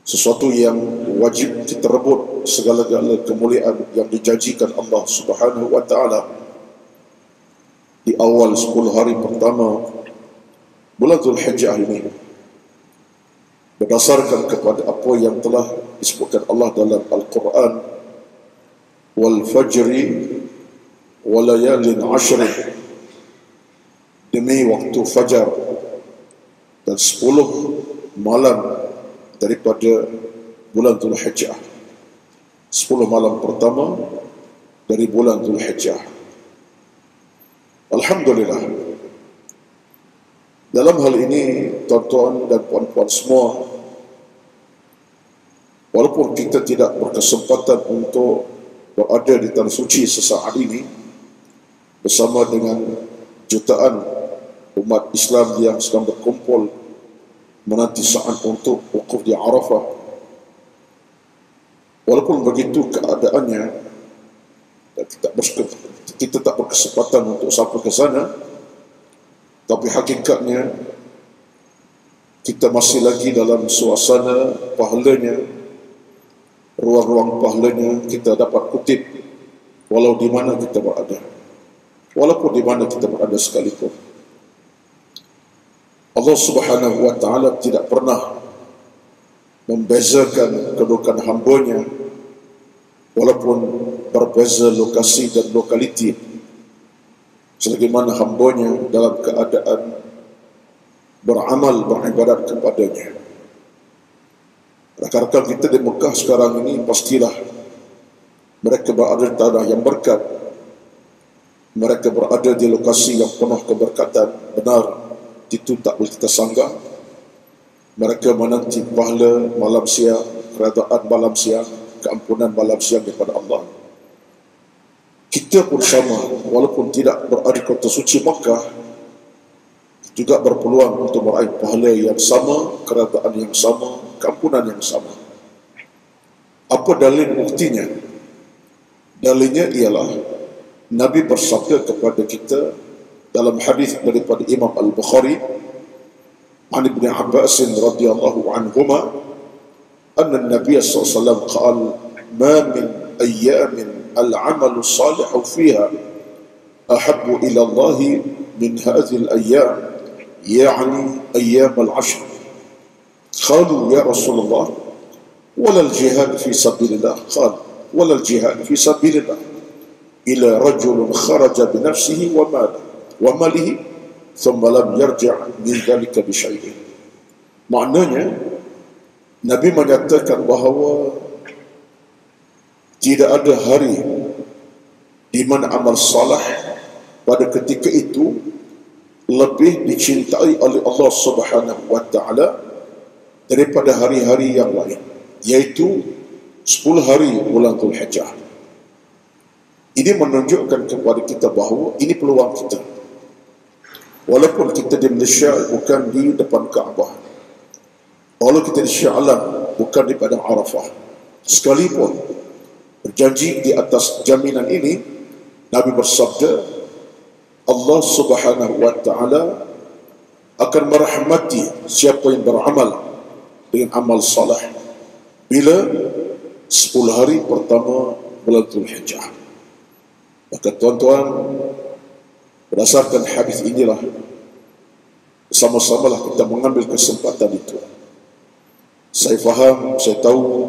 sesuatu yang wajib kita rebut segala-gala kemuliaan yang dijanjikan Allah Subhanahu wa taala di awal 10 hari pertama bulan Dzulhijjah ini, berdasarkan kepada apa yang telah disebutkan Allah dalam Al-Quran, wal fajri wa layalin ashrin, demi waktu fajar dan 10 malam daripada bulan Dzulhijjah, 10 malam pertama dari bulan Dzulhijjah. Alhamdulillah, dalam hal ini tuan-tuan dan puan-puan semua, walaupun kita tidak berkesempatan untuk berada di tanah suci sesaat ini bersama dengan jutaan umat Islam yang sedang berkumpul menanti saat untuk wukuf di Arafah, walaupun begitu keadaannya dan kita tak berkesempatan untuk sampai ke sana, tapi hakikatnya kita masih lagi dalam suasana pahalanya, ruang-ruang pahalanya kita dapat kutip walau di mana kita berada, walaupun di mana kita berada sekalipun. Allah Subhanahu wa taala tidak pernah membezakan kedudukan hamba-Nya walaupun berbeza lokasi dan lokaliti, sebagaimana hamba-Nya dalam keadaan beramal, beribadat kepadanya. Rakan-rakan kita di Mekah sekarang ini, pastilah mereka berada di tanah yang berkat, mereka berada di lokasi yang penuh keberkatan, benar, itu tak boleh kita sanggah. Mereka menanti pahala malam siang, keredaan malam siang, keampunan malam siang daripada Allah. Kita pun sama, walaupun tidak berada di kota suci Makkah, juga berpeluang untuk meraih pahala yang sama, keredaan yang sama, keampunan yang sama. Apa dalil buktinya? Dalilnya ialah Nabi bersabda kepada kita dalam hadis daripada Imam Al-Bukhari, an Ibn Abbas radhiyallahu anhuma, anna Nabi sallallahu alaihi wasallam qala, ma min ayyamin al-'amalu salihu fiha ahabbu ila Allah min hadhihi al-ayyam, يعني أيام العشر. قالوا يا رسول الله ولا الجهاد في سبيل الله؟ قال ولا الجهاد في سبيل الله إلى رجل خرج بنفسه وماله ثم لم يرجع من ذلك بشيء. Maknanya Nabi menyatakan bahawa tidak ada hari di mana amal salah pada ketika itu lebih dicintai oleh Allah Subhanahu wa taala daripada hari-hari yang lain, yaitu 10 hari bulan Dzulhijjah. Ini menunjukkan kepada kita bahawa ini peluang kita. Walaupun kita di Malaysia bukan di depan Kaabah, walaupun kita di Shah Alam bukan di padang Arafah, sekalipun berjanji di atas jaminan ini, Nabi bersabda, Allah Subhanahu wa taala akan merahmati siapa yang beramal dengan amal salah bila 10 hari pertama bulan Dzulhijjah. Maka tuan-tuan, berdasarkan hadis inilah sama-samalah kita mengambil kesempatan itu. Saya faham, saya tahu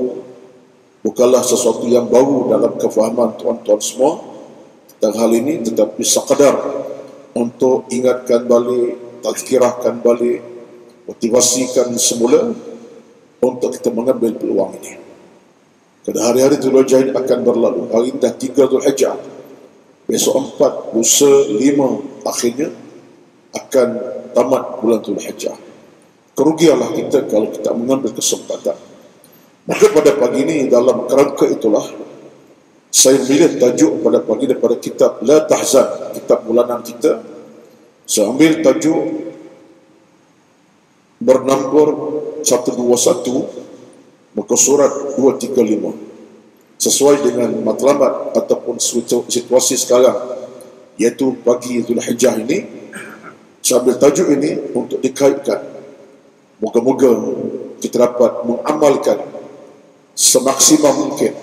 bukanlah sesuatu yang baru dalam kefahaman tuan-tuan semua tentang hal ini, tetapi sekadar untuk ingatkan balik, tazkirahkan balik, motivasikan semula untuk kita mengambil peluang ini. Kerana hari-hari Dzulhijjah ini akan berlalu. Hari ini dah 3 Dzulhijjah, besok 4, lusa 5, akhirnya akan tamat bulan Dzulhijjah. Kerugianlah kita kalau kita mengambil kesempatan. Maka pada pagi ini, dalam kerangka itulah saya memilih tajuk pada pagi daripada kitab La Tahzan, kitab bulanan kita. Saya ambil tajuk bernombor 121, muka surat 235, sesuai dengan matlamat ataupun situasi sekarang, iaitu pagi Dzulhijjah ini. Saya ambil tajuk ini untuk dikaitkan. Moga-moga kita dapat mengamalkan semaksimal mungkin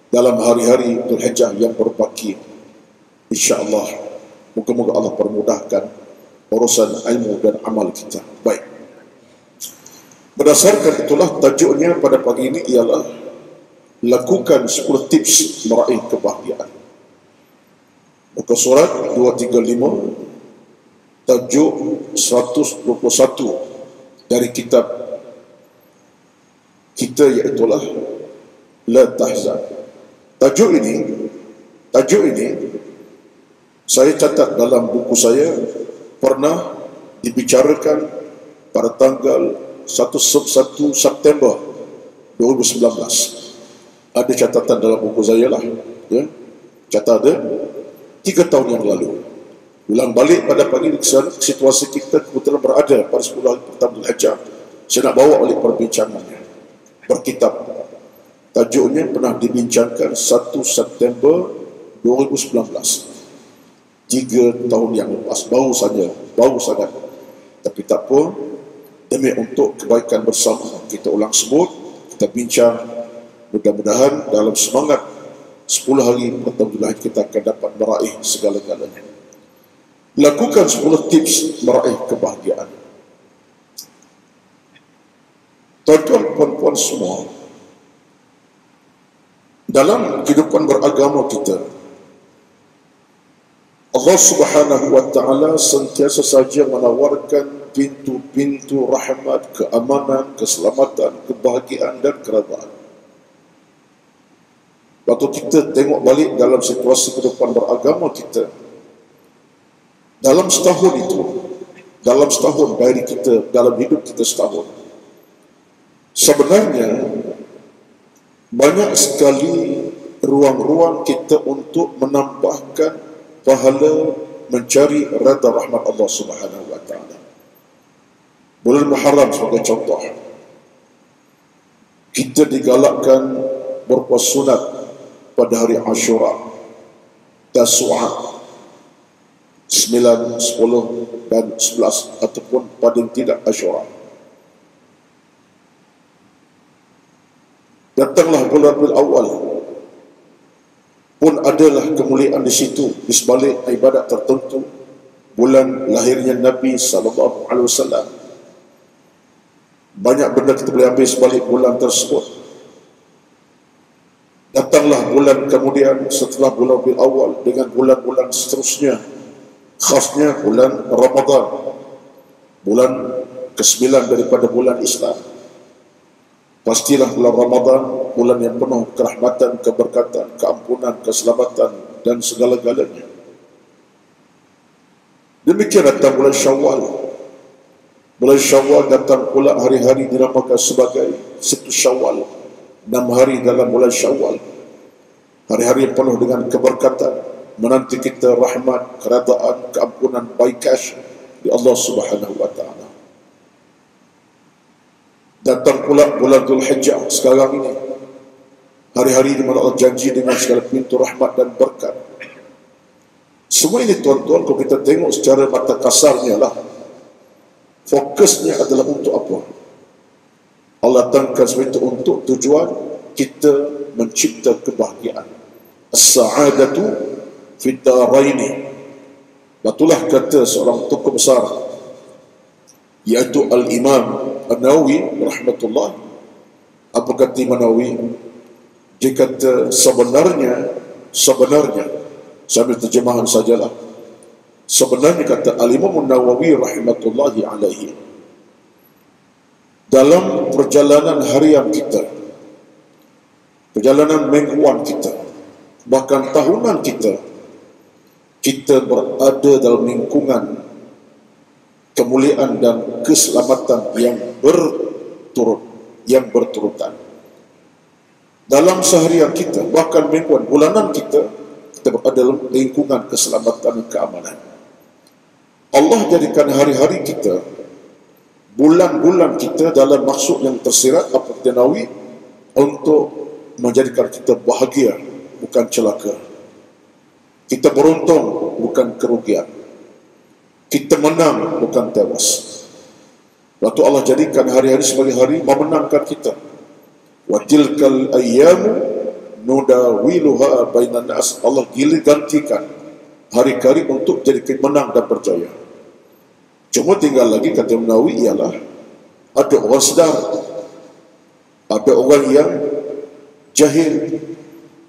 dalam hari-hari Dhul Hijjah yang berbaki. InsyaAllah, moga-moga Allah permudahkan urusan ilmu dan amal kita. Baik, berdasarkan itulah tajuknya pada pagi ini ialah lakukan 10 tips meraih kebahagiaan. Muka surat 235, tajuk 121 dari kitab kita, iaitulah La Tahzan. Tajuk ini saya catat dalam buku saya, pernah dibicarakan pada tanggal 1 September 2019. Ada catatan dalam buku saya lah, ya. Catat ada 3 tahun yang lalu. Ulang balik pada pagi ini, situasi kita kebetulan berada pada 10 hari pertama Dhul Hijjah. Saya nak bawa oleh perbincangannya. Berkitab. Tajuknya pernah dibincangkan 1 September 2019. 3 tahun yang lepas, baru sangat. Tapi tak apa, demi untuk kebaikan bersama, kita ulang sebut, kita bincang. Mudah-mudahan dalam semangat 10 hari pertama Dhul Hijjah kita akan dapat meraih segala-galanya. Lakukan 10 tips meraih kebahagiaan. Tuan-tuan, puan-puan semua, dalam kehidupan beragama kita, Allah Subhanahu wa Ta'ala sentiasa saja menawarkan pintu-pintu rahmat, keamanan, keselamatan, kebahagiaan dan keredaan. Waktu kita tengok balik dalam situasi kehidupan beragama kita, dalam setahun dari kita, dalam hidup kita setahun, sebenarnya banyak sekali ruang-ruang kita untuk menambahkan pahala mencari redha rahmat Allah Subhanahu wa Ta'ala. Bulan Muharram sebagai contoh, kita digalakkan berpuasa sunat pada hari Ashura, Tasu'a, 9, 10 dan 11, ataupun paling tidak Ashura. Datanglah bulan Rabiul Awal, pun adalah kemuliaan di situ, di sebalik ibadat tertentu. Bulan lahirnya Nabi SAW. Banyak benda kita boleh ambil sebalik bulan tersebut. Datanglah bulan kemudian setelah bulan Rabiul Awal dengan bulan-bulan seterusnya, khasnya bulan Ramadan, bulan ke-9 daripada bulan Islam. Pastilah bulan Ramadan, bulan yang penuh kerahmatan, keberkatan, keampunan, keselamatan dan segala-galanya. Demikian datang bulan Syawal. Bulan Syawal datang pula hari-hari dinamakan sebagai Sittu Syawal. 6 hari dalam bulan Syawal. Hari-hari yang penuh dengan keberkatan, menanti kita rahmat, keredaan, keampunan, baikash di Allah Subhanahu wa Ta'ala. Datang pula bulan Dhul Hijjah sekarang ini, hari-hari di mana Allah janji dengan segala pintu rahmat dan berkat. Semua ini tuan-tuan, kalau kita tengok secara mata kasarnya lah, fokusnya adalah untuk apa? Allah datangkan semua itu untuk tujuan kita mencipta kebahagiaan. As-sa'adatu fid daraini. Batulah kata seorang tokoh besar, iaitu Al-Imam An-Nawawi rahmatullah. Apa kata Imam Nawawi? Dia kata sebenarnya saya ambil terjemahan sajalah. Sebenarnya kata Al-Imam An-Nawawi rahmatullahi alaihi, dalam perjalanan harian kita, perjalanan mingguan kita, bahkan tahunan kita, kita berada dalam lingkungan kemuliaan dan keselamatan yang berturutan. Dalam seharian kita, bahkan mingguan, bulanan kita berada dalam lingkungan keselamatan dan keamanan. Allah jadikan hari-hari kita, bulan-bulan kita dalam maksud yang tersirat apa Nawawi, untuk menjadikan kita bahagia, bukan celaka. Kita beruntung, bukan kerugian. Kita menang, bukan tewas. Waktu Allah jadikan hari-hari sebagai hari memenangkan kita. Wa tilkal ayyamu nudawiluha bainan nas. Allah gantikan hari-hari untuk jadi menang dan berjaya. Cuma tinggal lagi, kata Nawawi, ialah ada orang sedar, ada orang yang jahil,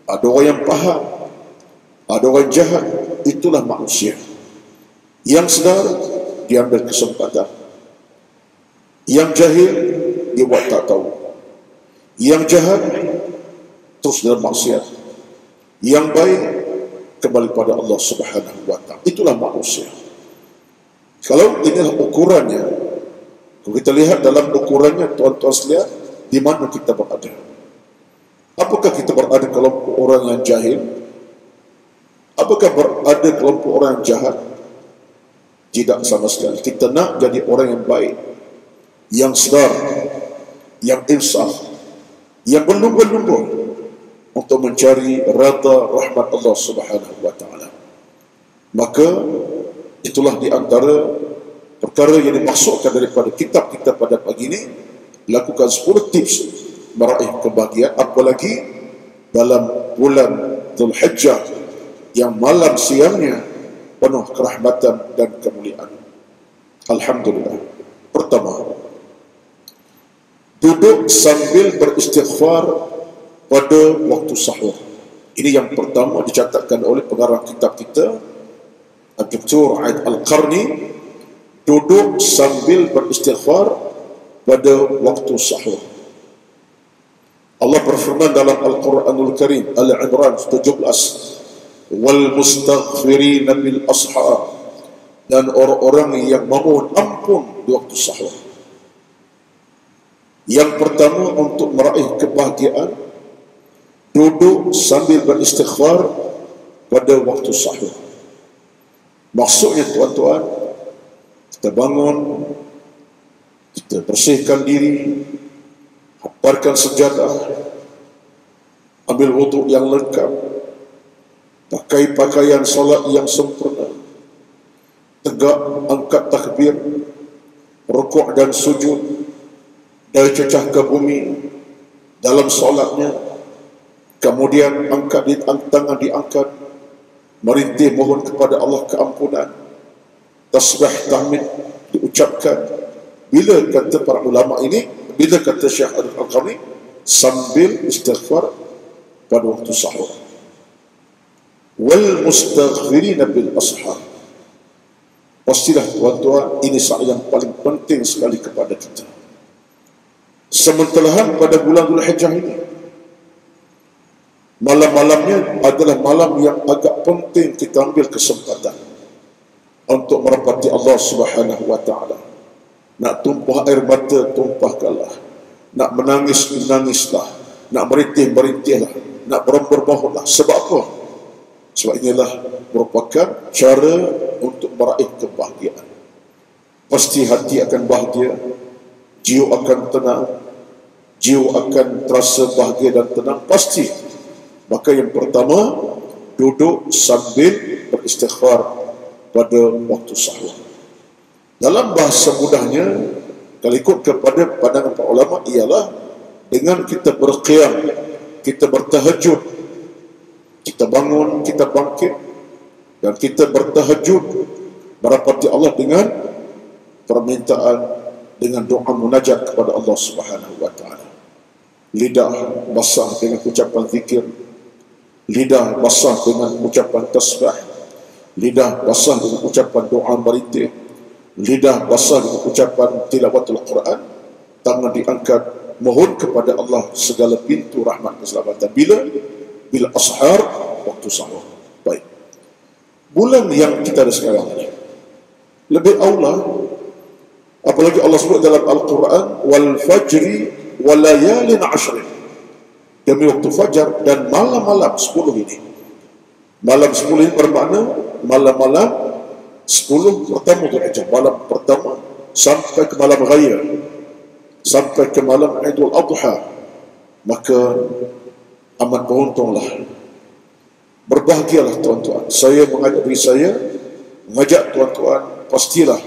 ada orang yang faham, ada orang jahat. Itulah manusia. Yang sedar, diambil kesempatan. Yang jahil, dia buat tak tahu. Yang jahat, terus dalam maksiat. Yang baik, kembali pada Allah Subhanahu wa Ta'ala. Itulah manusia. Kalau inilah ukurannya, kalau kita lihat dalam ukurannya, tuan-tuan sekalian, di mana kita berada? Apakah kita berada kelompok orang yang jahil? Apakah berada kelompok orang yang jahat? Tidak sama sekali. Kita nak jadi orang yang baik, yang sedar, yang insaf, yang berlumba-lumba untuk mencari rada rahmat Allah Subhanahu wa Ta'ala. Maka itulah di antara perkara yang dimasukkan daripada kitab kita pada pagi ini. Lakukan 10 tips meraih kebahagiaan, apalagi dalam bulan Dhul Hijjah yang malam siangnya penuh kerahmatan dan kemuliaan. Alhamdulillah. Pertama, duduk sambil beristighfar pada waktu sahur. Ini yang pertama dicatatkan oleh pengarang kitab kita, Dr. Aid Al-Qarni. Duduk sambil beristighfar pada waktu sahur. Allah berfirman dalam Al-Quranul Karim, Al-Imran 17, wal mustaghfirina bil ashar, dan orang-orang yang memohon ampun di waktu sahur. Yang pertama, untuk meraih kebahagiaan, duduk sambil beristighfar pada waktu sahur. Maksudnya, tuan-tuan, kita bangun, kita bersihkan diri, haparkan sejadah, ambil wuduk yang lengkap, pakai pakaian solat yang sempurna, tegak angkat takbir, rukuk dan sujud, dari cecah ke bumi dalam solatnya, kemudian angkat tangan diangkat, merintih mohon kepada Allah keampunan, tasbih tahmid diucapkan. Bila kata para ulama ini, bila kata Syekh Al-Qarni, sambil istighfar pada waktu sahur. Wal mustaghfirina bil ashar. Pastilah tuan-tuan, ini saat yang paling penting sekali kepada kita. Sementara pada bulan Dhul Hijjah ini, malam-malamnya adalah malam yang agak penting kita ambil kesempatan untuk merapati Allah Subhanahu wa Ta'ala. Nak tumpah air mata, tumpahkanlah. Nak menangis, menangislah. Nak merintih, merintihlah. Nak bermohonlah. Sebab apa? Sebab inilah merupakan cara untuk meraih kebahagiaan. Pasti hati akan bahagia, jiwa akan tenang, jiwa akan terasa bahagia dan tenang, pasti. Maka yang pertama, duduk sambil beristighfar pada waktu sahur. Dalam bahasa mudahnya, kalau ikut kepada pandangan para ulama, ialah dengan kita berqiyam, kita bertahajud, kita bangun, kita bangkit, dan kita bertahajud, merapati Allah dengan permintaan, dengan doa munajat kepada Allah Subhanahu wa Ta'ala. Lidah basah dengan ucapan zikir, lidah basah dengan ucapan tasbih, lidah basah dengan ucapan doa merintih, lidah basah dengan ucapan tilawatul Quran, tangan diangkat mohon kepada Allah segala pintu rahmat keselamatan. Bila ashar, waktu sahur. Baik. Bulan yang kita ada sekarang ini, lebih aula, apalagi Allah sebut dalam Al-Quran, wal fajri wal layalin ashrin, demi waktu fajar dan malam-malam 10 ini. Malam 10 ini bermakna malam-malam 10 pertama Dhul Hijjah, malam pertama sampai ke malam raya, sampai ke malam Idul Adha. Maka amat beruntunglah, berbahagialah tuan-tuan. Saya mengajak diri saya, mengajak tuan-tuan, pastilah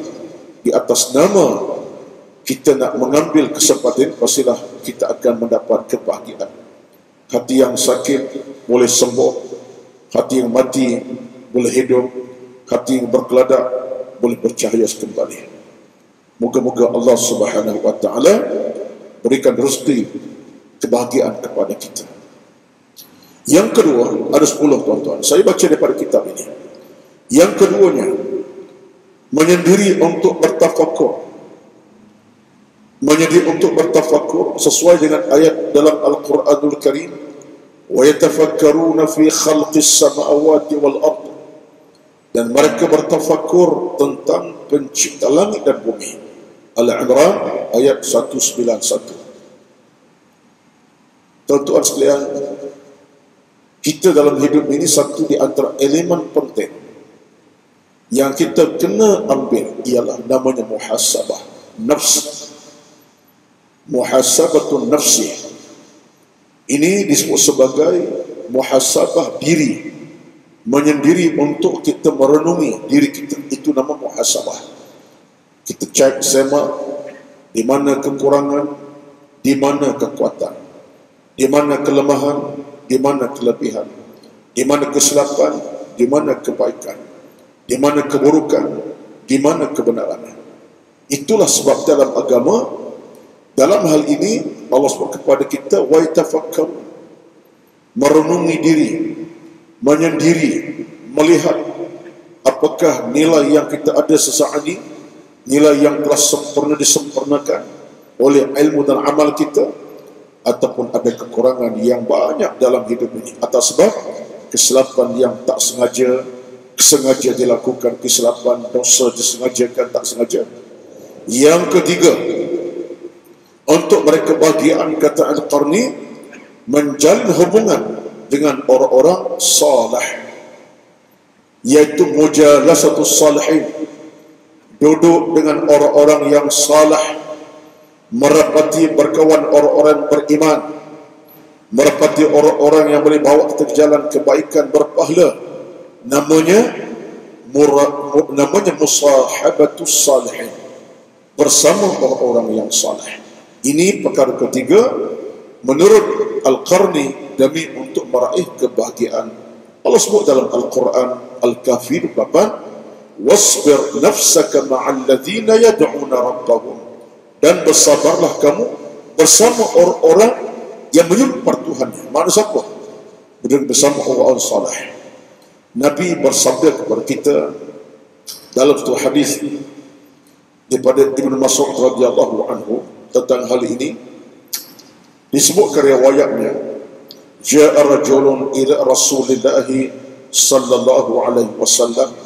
di atas nama kita nak mengambil kesempatan, pastilah kita akan mendapat kebahagiaan. Hati yang sakit boleh sembuh, hati yang mati boleh hidup, hati yang bergeladak boleh bercahaya kembali. Moga-moga Allah Subhanahu wa Ta'ala berikan rezeki kebahagiaan kepada kita. Yang kedua, ada 10 tuan-tuan. Saya baca daripada kitab ini. Yang keduanya, menyendiri untuk bertafakur. Menyendiri untuk bertafakur sesuai dengan ayat dalam Al-Quranul Karim. وَيَتَفَكَّرُونَ فِي خَلْقِ السَّمَاوَاتِ وَالْأَرْضِ. Dan mereka bertafakur tentang pencipta langit dan bumi. Al-Imran ayat 191. Tuan-tuan sekalian, kita dalam hidup ini satu di antara elemen penting yang kita kena ambil ialah namanya muhasabah nafs. Muhasabatun nafsi ini disebut sebagai muhasabah diri, menyendiri untuk kita merenungi diri kita. Itu nama muhasabah. Kita cek semak di mana kekurangan, di mana kekuatan, di mana kelemahan, di mana kelebihan, di mana kesilapan, di mana kebaikan, di mana keburukan, di mana kebenaran. Itulah sebab dalam agama, dalam hal ini Allah sebut kepada kita wa yatafakkaru, merenungi diri, menyendiri, melihat apakah nilai yang kita ada sesaat ini, nilai yang telah sempurna disempurnakan oleh ilmu dan amal kita, ataupun ada kekurangan yang banyak dalam hidup ini atas sebab kesilapan yang tak sengaja dilakukan, kesilapan, dosa disengajakan, tak sengaja. Yang ketiga, untuk mereka bahagian, kata Al-Qarni, menjalin hubungan dengan orang-orang salih, iaitu mujalasatus salihin, duduk dengan orang-orang yang salih, merapati berkawan orang-orang beriman, merapati orang-orang yang boleh bawa kita ke jalan kebaikan berpahala. Namanya musahabatus salihin, bersama orang-orang yang salih. Ini perkara ketiga menurut Al-Qarni demi untuk meraih kebahagiaan. Allah sebut dalam Al-Quran Al-Kafir 8, wasbir nafsaka ma'al ladzina yad'una rabbahum, dan bersabarlah kamu bersama orang-orang yang menyembah Tuhannya. Mana siapa? Bersama orang-orang salih. Nabi bersabda kepada kita dalam satu hadis daripada Ibnu Mas'ud radhiyallahu anhu tentang hal ini. Disebutkan riwayatnya, ja'a rajulun ila Rasulillah sallallahu alaihi wasallam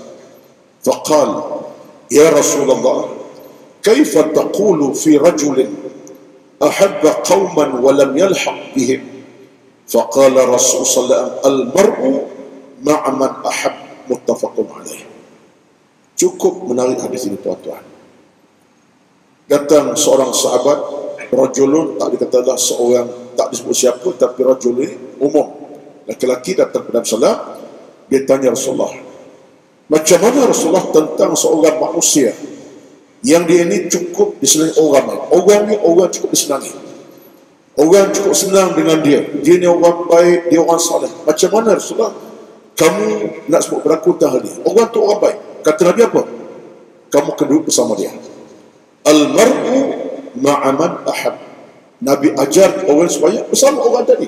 faqala ya Rasulullah kaifa taqulu fi rajulin ahabba qauman wa lam yalhaq bihim, faqala Rasul sallallahu alaihi wasallam al-mar'u ma'a man ahab, muttafaqun alaih. Cukup menarik hadis ini tuan-tuan. Datang seorang sahabat, rajulun, tak dikatakan seorang, tak disebut siapa, tapi rajul ini umum, laki-laki, datang kepada Rasulullah. Dia tanya Rasulullah, macam mana Rasulullah tentang seorang manusia yang dia ini cukup disenangi orang lain. Orang ni orang cukup disenangi, orang cukup senang dengan dia, dia ni orang baik, dia orang saleh. Macam mana Rasulullah kamu nak sebut berlaku tentang hal ini? Orang tu orang baik. Kata Nabi apa? Kamu kena duduk bersama dia. Al-mar'u ma'aman ahab. Nabi ajar orang supaya bersama orang tadi.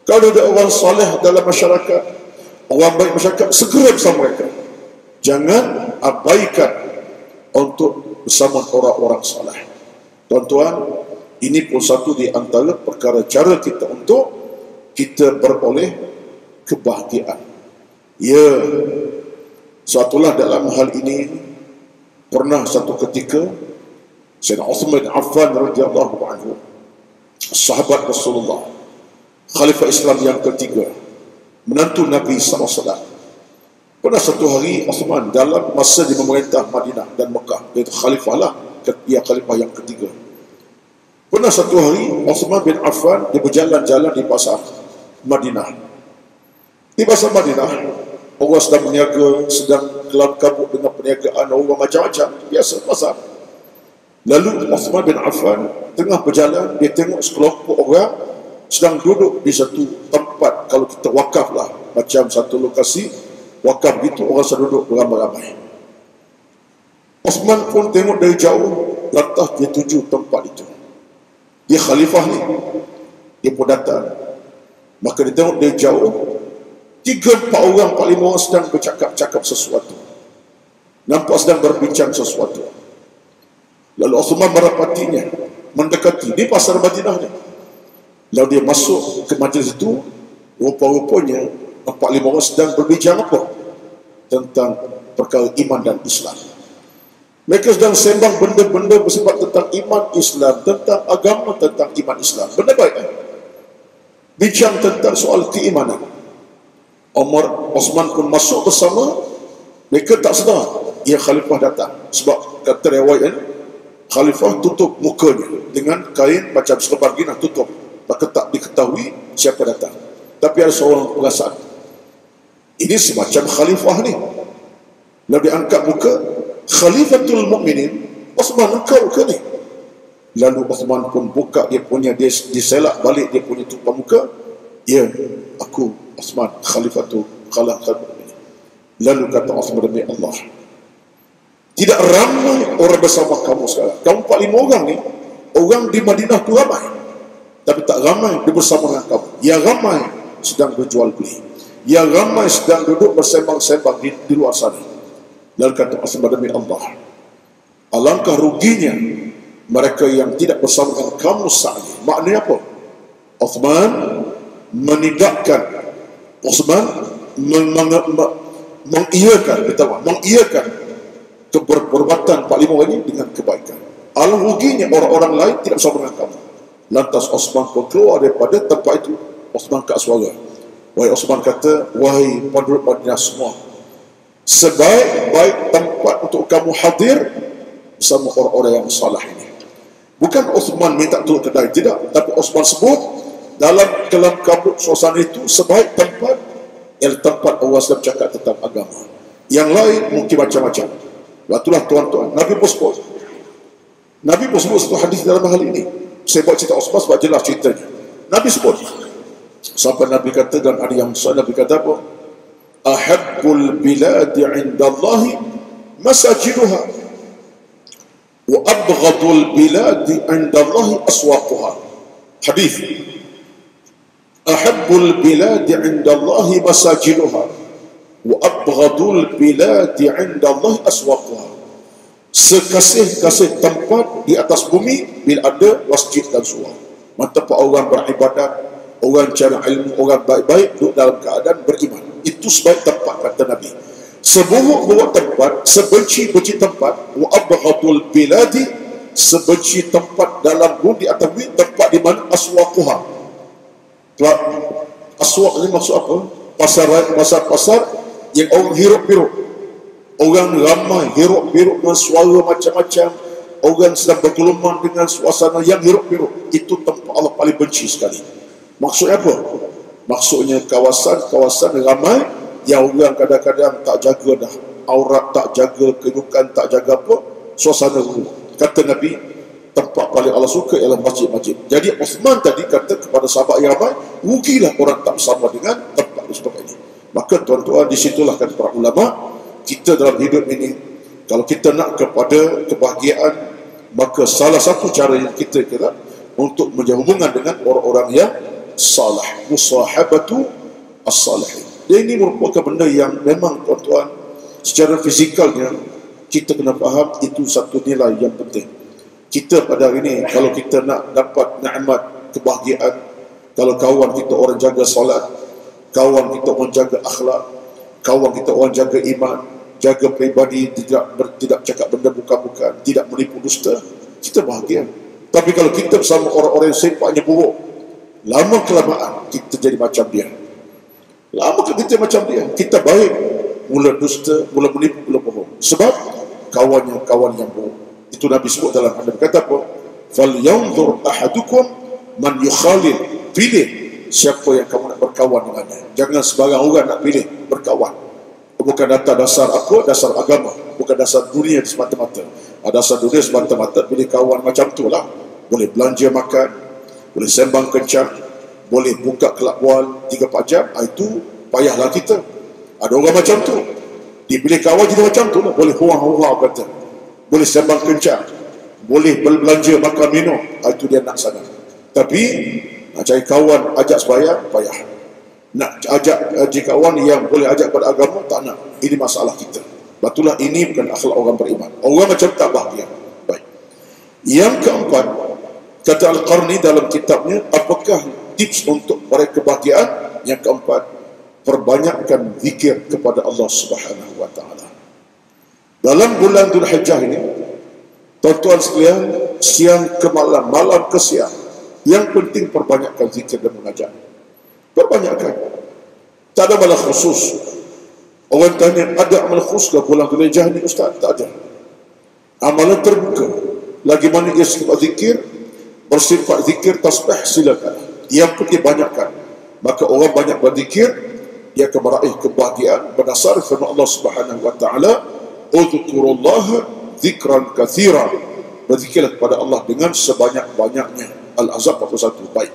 Kalau ada orang saleh dalam masyarakat, orang baik masyarakat, segera bersama mereka. Jangan abaikan untuk bersama orang-orang saleh. Tuan-tuan, ini pun satu di antara perkara cara kita untuk kita beroleh kebahagiaan. Ya, suatulah dalam hal ini pernah satu ketika Sayyidina Uthman bin Affan radhiyallahu anhu, sahabat Rasulullah, khalifah Islam yang ketiga, menantu Nabi SAW. Pernah satu hari Uthman dalam masa di memerintah Madinah dan Mekah, iaitu khalifah lah, ia khalifah yang ketiga. Pernah satu hari Uthman bin Affan dia berjalan-jalan di pasar Madinah. Di pasar Madinah, orang sedang berniaga, sedang kelam kabut dengan perniagaan, orang macam-macam, biasa pasar. Lalu Uthman bin Affan tengah berjalan, dia tengok sekelompok orang sedang duduk di satu tempat. Kalau kita wakaf lah, macam satu lokasi wakaf gitu, orang sedang duduk beramai-ramai. Uthman pun tengok dari jauh, lantas dia tuju tempat itu. Dia khalifah ni, dia pun datang. Maka dia tengok dari jauh, 3-4 orang, 4-5 orang sedang bercakap-cakap sesuatu, nampak sedang berbincang sesuatu. Lalu Uthman merapatinya, mendekati. Di pasar Madinah ni. Lalu dia masuk ke majlis itu, rupa-rupanya 4-5 orang sedang berbincang apa? Tentang perkara iman dan Islam. Mereka sedang sembang benda-benda bersifat tentang iman Islam, tentang agama, tentang iman Islam. Benda baik kan? Bincang tentang soal keimanan. Uthman pun masuk bersama. Mereka tak sedar ia khalifah datang. Sebab kata riwayat, khalifah tutup mukanya dengan kain macam selebar gini, tutup. Maka tak diketahui siapa datang. Tapi ada seorang perasaan, ini semacam khalifah ni. Lalu diangkat muka, Khalifatul Mukminin, Uthman, engkau ke ni? Lalu Uthman pun buka dia punya, dia diselak balik dia punya tutup muka. Ya, aku Uthman, Khalifatul Mukminin. Lalu kata Uthman, demi Allah, tidak ramai orang bersama kamu sekarang. Kamu 4-5 orang ni, orang di Madinah tu ramai, tapi tak ramai dia bersama dengan kamu. Yang ramai sedang berjual beli, yang ramai sedang duduk bersembang-sembang di luar sana. Lalu kata Uthman, demi Allah, alangkah ruginya mereka yang tidak bersama dengan kamu saat ini. Maknanya apa? Uthman menidakkan, Uthman mengiyakan keperbuatan 4-5 orang ini dengan kebaikan. Alangkah ruginya orang-orang lain tidak bersama dengan kamu. Lantas Uthman pun keluar daripada tempat itu. Uthman kat suara. Wahai Uthman kata, wahai penduduk Madinah semua, sebaik-baik tempat untuk kamu hadir bersama orang-orang yang salah ini. Bukan Uthman minta turun kedai, tidak. Tapi Uthman sebut dalam kelam kabut suasana itu sebaik tempat ialah tempat Allah sedang bercakap tentang agama. Yang lain mungkin macam-macam. Itulah tuan-tuan, Nabi pun sebut satu hadis dalam hal ini. Saya buat cerita Uthman sebab jelas ceritanya. Nabi sebut, sampai Nabi kata dalam hadis yang sahih, Nabi kata apa? Ahabbul biladi indallahi masajiduha wa abghadul biladi indallahi aswaquha. Hadis, ahabbul biladi indallahi masajiduha wa abghadul biladi indallahi aswaquha. Sekasih-kasih tempat di atas bumi bila ada masjid dan surau. Tempat orang beribadat, orang cari ilmu, orang baik-baik duduk dalam keadaan beriman. Itu sebaik tempat, kata Nabi. Seburuk-buruk tempat, sebenci-benci tempat, wa abghadul biladi, sebenci tempat dalam bumi di atas bumi, tempat di mana aswaquha. Aswaq ini maksud apa? Pasar-pasar yang orang hiruk-hiruk, orang ramai hiruk-hiruk dengan suara macam-macam, orang sedang berkeluman dengan suasana yang hiruk-hiruk. Itu tempat Allah paling benci sekali. Maksudnya apa? Maksudnya kawasan-kawasan ramai yang orang kadang-kadang tak jaga dah aurat, tak jaga kedudukan, tak jaga apa, suasana rumah. Kata Nabi, tempat paling Allah suka ialah masjid-masjid. Jadi Uthman tadi kata kepada sahabat yang ramai, rugilah orang tak bersama dengan tempat seperti ini. Maka tuan-tuan, disitulah kata para ulama, kita dalam hidup ini, kalau kita nak kepada kebahagiaan, maka salah satu cara yang kita kira untuk menjaga hubungan dengan orang-orang yang salah, musahabatu as-salihin. Dan ini merupakan benda yang memang tuan-tuan, secara fizikalnya kita kena faham, itu satu nilai yang penting. Kita pada hari ini, kalau kita nak dapat nikmat kebahagiaan, kalau kawan kita orang jaga solat, kawan kita orang jaga akhlak, kawan kita orang jaga iman, jaga peribadi, tidak cakap benda bukan-bukan, tidak menipu dusta, kita bahagia. Tapi kalau kita bersama orang-orang yang sifatnya buruk, lama kelamaan kita jadi macam dia. Lama kita macam dia. Kita baik, mula dusta, mula menipu, mula bohong. Sebab kawannya kawan yang buruk. Itu Nabi sebut dalam hadis, kata apa? Falyanzur ahadukum man yukhalil. Pilih siapa yang kamu nak berkawan dengannya. Jangan sebarang orang nak pilih berkawan. Bukan atas dasar apa? Dasar agama. bukan dasar dunia semata-mata. Dasar dunia semata-mata pilih kawan macam tu lah. Boleh belanja makan, boleh sembang kencang, boleh buka kelab wal 3-4 jam, itu payahlah kita. Ada orang macam tu, dipilih kawan jadi macam tu lah. Boleh huang-huang kata, boleh sembang kencang, boleh belanja makan minum, itu dia nak sana. Tapi nak cari kawan ajak sembahyang, payah. Nak ajak kawan yang boleh ajak pada agama, tak nak. Ini masalah kita. Batulah ini bukan akhlak orang beriman. Orang macam tak bahagia. Baik. Yang keempat, kata Al-Qarni dalam kitabnya, apakah tips untuk meraih kebahagiaan? Yang keempat, perbanyakkan zikir kepada Allah Subhanahu wa taala. Dalam bulan Dzulhijjah ini, tuan-tuan sekalian, siang ke malam, malam ke siang, yang penting perbanyakkan zikir dan munajat. Perbanyakkan. Tak ada malah khusus. Orang tanya, ada amal khusus ke bulan Dzulhijjah ni Ustaz? Tak ada. Amalan terbuka. Lagi mana dia sifat zikir, bersifat zikir tasbih, silakan. Yang penting banyakkan. Maka orang banyak berzikir, dia akan meraih kebahagiaan berdasar firman Allah Subhanahu wa taala, "Udzkurullaha dzikran katsira." Berzikirlah kepada Allah dengan sebanyak-banyaknya. Al-Ahzab 41. Baik.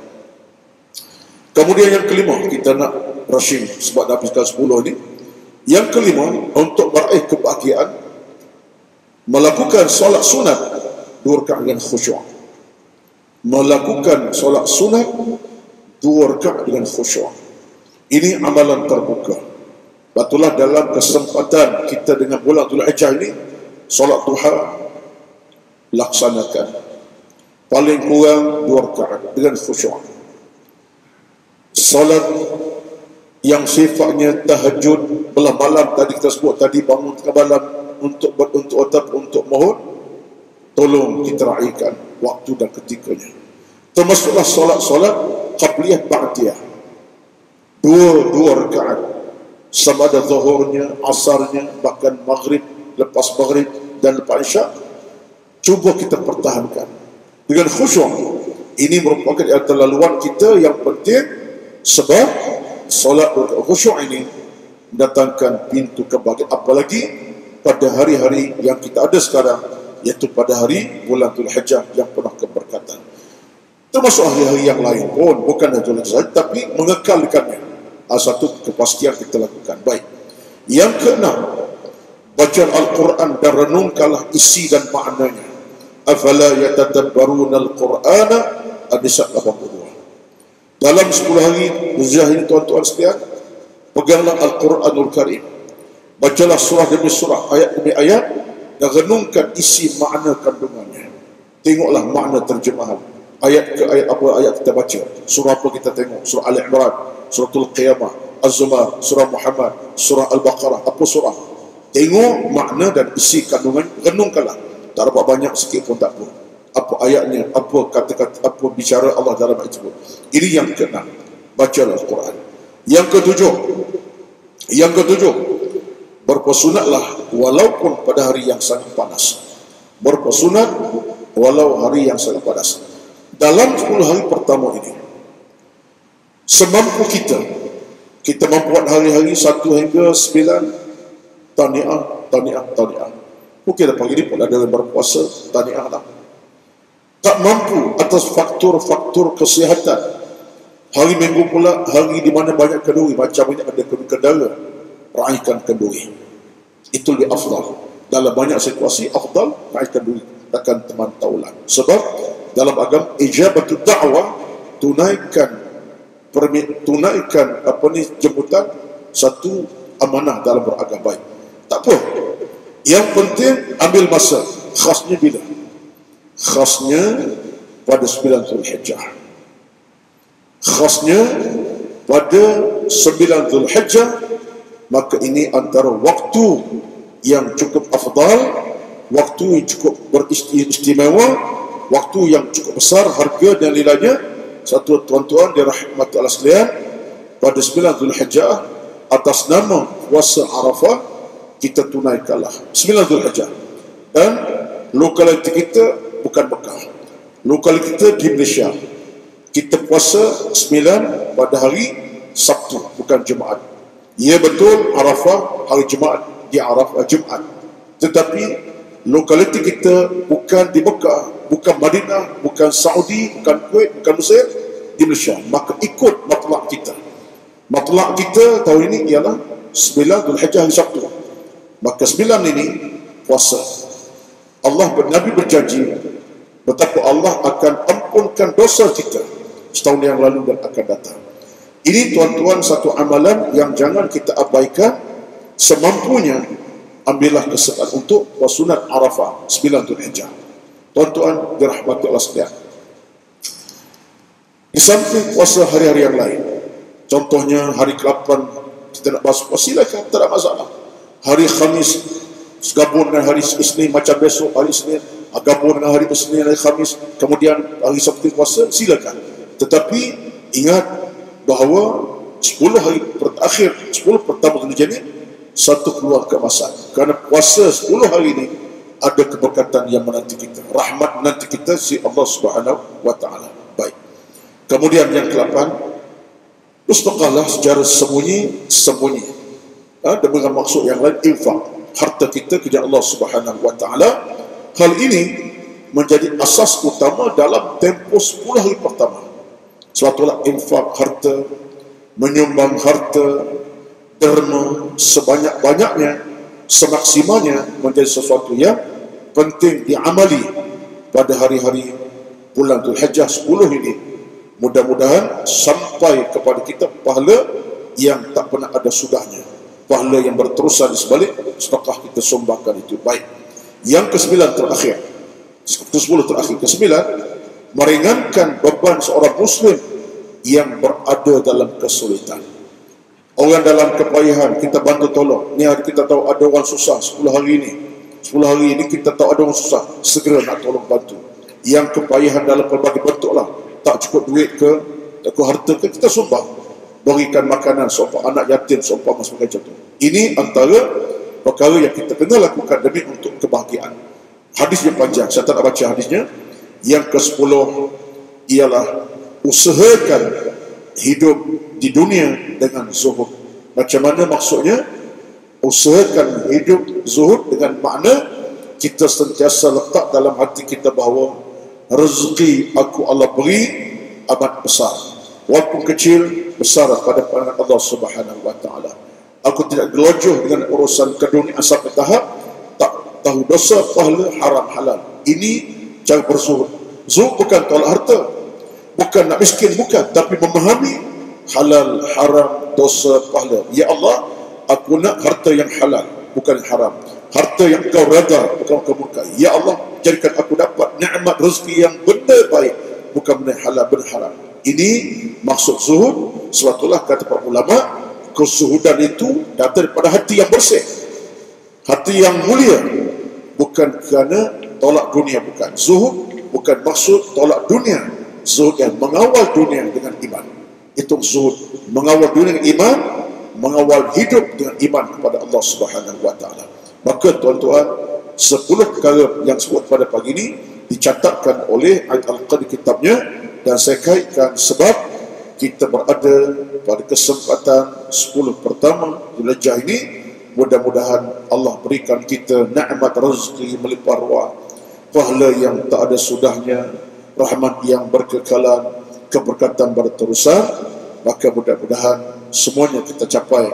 Kemudian yang kelima, kita nak rushing sebab dah habiskan 10 ni. Yang kelima, untuk meraih kebahagiaan, melakukan solat sunat 2 rakaat dengan khusyuk. Melakukan solat sunat 2 rakaat dengan khusyuk. Ini amalan terbuka. Batulah dalam kesempatan kita dengan bulan Dzulhijjah ini, solat duha laksanakan. Paling kurang 2 rakaat dengan khusyuk. Solat yang sifatnya tahajud belah malam tadi kita sebut tadi, bangun tengah malam untuk mohon, tolong kita raikan waktu dan ketikanya. Termasuklah solat-solat qabliyah ba'diyah. 2 rakaat. Sama ada zuhurnya, asarnya, bahkan maghrib, lepas maghrib dan lepas isyak. Cuba kita pertahankan dengan khusyuk. Ini merupakan laluan kita yang penting, sebab solat khusyuk ini mendatangkan pintu kebahagiaan, apalagi pada hari-hari yang kita ada sekarang, iaitu pada hari bulan Dzulhijjah yang penuh keberkatan. Termasuk hari-hari yang lain pun, bukan Dzulhijjah, tapi mengekalkannya. Satu kepastian kita lakukan. Baik. Yang keenam, baca Al-Quran dan renungkanlah isi dan maknanya. Afala yatadabbaruna al-Qur'ana, An-Nisa 82. Dalam 10 hari Dzulhijjah ini, tuan-tuan sekalian, peganglah Al-Quranul Karim. Bacalah surah demi surah, ayat demi ayat, dan renungkan isi makna kandungannya. Tengoklah makna terjemahan. Ayat ke ayat apa ayat kita baca. Surah apa kita tengok? Surah Al-Imran, Suratul Qiyamah, Az-Zumar, Surah Muhammad, Surah Al-Baqarah, apa surah. Tengok makna dan isi kandungan, renungkanlah. Tak dapat banyak, sikit pun tak apa. Apa ayatnya, apa kata-kata, apa bicara Allah dalam ayat tersebut. Ini yang keenam, bacalah Al-Quran. Yang ketujuh, berpesunatlah walaupun pada hari yang sangat panas. Berpesunat walau hari yang sangat panas. Dalam 10 hari pertama ini, semampu kita membuat hari-hari 1 hingga 9 tani'ah. Mungkin pagi ini pun ada yang berpuasa, tani'ah lah. Tak mampu atas faktor-faktor kesihatan. Hari Minggu pula, hari di mana banyak kenduri, macam ini ada kendara, raihkan kenduri. Itu lebih afdal. Dalam banyak situasi, afdal raihkan kenduri, takkan teman taulan. Sebab dalam agama ijabatul da'wah, tunaikan jemputan satu amanah dalam beragama. Baik, tak apa. Yang penting ambil masa. Khasnya bila? Khasnya pada 9 Dzulhijjah. Khasnya pada 9 Dzulhijjah. Maka ini antara waktu yang cukup afdal, waktu yang cukup beristimewa, waktu yang cukup besar harga dan nilainya. Satu tuan-tuan dirahmati Allah sekalian, pada 9 Dzulhijjah atas nama puasa Arafah kita tunaikanlah 9 Dzulhijjah. Dan lokaliti kita bukan Mekah, lokaliti kita di Malaysia. Kita puasa 9 pada hari Sabtu, bukan Jumaat. Ya betul, Arafah hari Jumaat, di Arafah Jumaat. Tetapi lokaliti kita bukan di Mekah, bukan Madinah, bukan Saudi, bukan Kuwait, bukan Mesir, di Malaysia. Maka ikut matlak kita. Matlak kita tahun ini ialah 9 Dzulhijjah hari Sabtu. Maka 9 ini puasa. Nabi berjanji betapa Allah akan ampunkan dosa kita setahun yang lalu dan akan datang. Ini tuan-tuan satu amalan yang jangan kita abaikan. Semampunya ambillah kesempatan untuk sunat Arafah 9 Dzulhijjah. Tuan-tuan dirahmati Allah sekalian, di samping puasa hari-hari yang lain, contohnya hari ke-8 kita nak bahas puasa, silakan, tak ada masalah. Hari Khamis gabung dengan hari Isnin, macam besok hari Isnin gabung dengan hari Isnin, hari Khamis, kemudian hari Sabtu puasa, silakan. Tetapi ingat bahawa 10 hari terakhir, 10 pertama Dzulhijjah ini satu keluar keemasan. Kerana puasa 10 hari ini ada keberkatan yang menanti kita, rahmat menanti kita si Allah Subhanahu wa taala. Baik. Kemudian yang ke-8, bersedekahlah secara sembunyi-sembunyi. Dengan maksud yang lain, infak harta kita kepada Allah Subhanahu wa taala. Hal ini menjadi asas utama dalam tempoh 10 hari pertama. Sebab itulah infak harta, menyumbang harta, derma sebanyak-banyaknya, semaksimalnya menjadi sesuatu yang penting diamali pada hari-hari bulan Dzulhijjah 10 ini. Mudah-mudahan sampai kepada kita pahala yang tak pernah ada sudahnya, pahala yang berterusan di sebalik sedekah kita sumbangkan itu. Baik. Yang ke-9 terakhir, ke-10 terakhir, ke-9, meringankan beban seorang muslim yang berada dalam kesulitan. Orang dalam kepayahan kita bantu tolong. Ni hari kita tahu ada orang susah 10 hari ini. 10 hari ini kita tahu ada orang susah, segera nak tolong bantu. Yang kepayahan dalam pelbagai bentuk lah. Tak cukup duit ke, tak cukup harta ke, kita sumbang. Berikan makanan seumpama anak yatim, seumpama macam tu. Ini antara perkara yang kita kena lakukan demi untuk kebahagiaan. Hadisnya panjang, saya tak nak baca hadisnya. Yang ke-10 ialah usahakan hidup di dunia dengan zuhud. Macam mana maksudnya? Usahakan hidup zuhud dengan makna kita sentiasa letak dalam hati kita bahawa rezeki aku Allah beri amat besar, walaupun kecil, besar pada pandangan Allah Subhanahu wa taala. Aku tidak gelojoh dengan urusan keduniaan sampai tahap tak tahu dosa, pahala, haram, halal. Ini cara berzuhud. Zuhud bukan tolak harta, bukan nak miskin, bukan, tapi memahami halal, haram, dosa, pahala. Ya Allah, aku nak harta yang halal, bukan haram. Harta yang kau redha, bukan kau murkai. Ya Allah, jadikan aku dapat nikmat rezeki yang benar baik, bukan benar halal, benar haram. Ini maksud zuhud. Sebab itulah kata para ulama, kezuhudan itu datang daripada hati yang bersih, hati yang mulia, bukan kerana tolak dunia, bukan. Zuhud bukan maksud tolak dunia. Zuhud yang mengawal dunia dengan iman. Itu zuhud, mengawal dunia dengan iman, mengawal hidup dengan iman kepada Allah Subhanahu wa taala. Maka tuan-tuan, 10 perkara yang sebut pada pagi ini dicatatkan oleh Al-Qadi kitabnya, dan saya kaitkan sebab kita berada pada kesempatan 10 pertama Dzulhijjah ini. Mudah-mudahan Allah berikan kita nikmat rezeki melimpah ruah, pahala yang tak ada sudahnya, rahmat yang berkekalan, keberkatan berterusan. Maka mudah-mudahan semuanya kita capai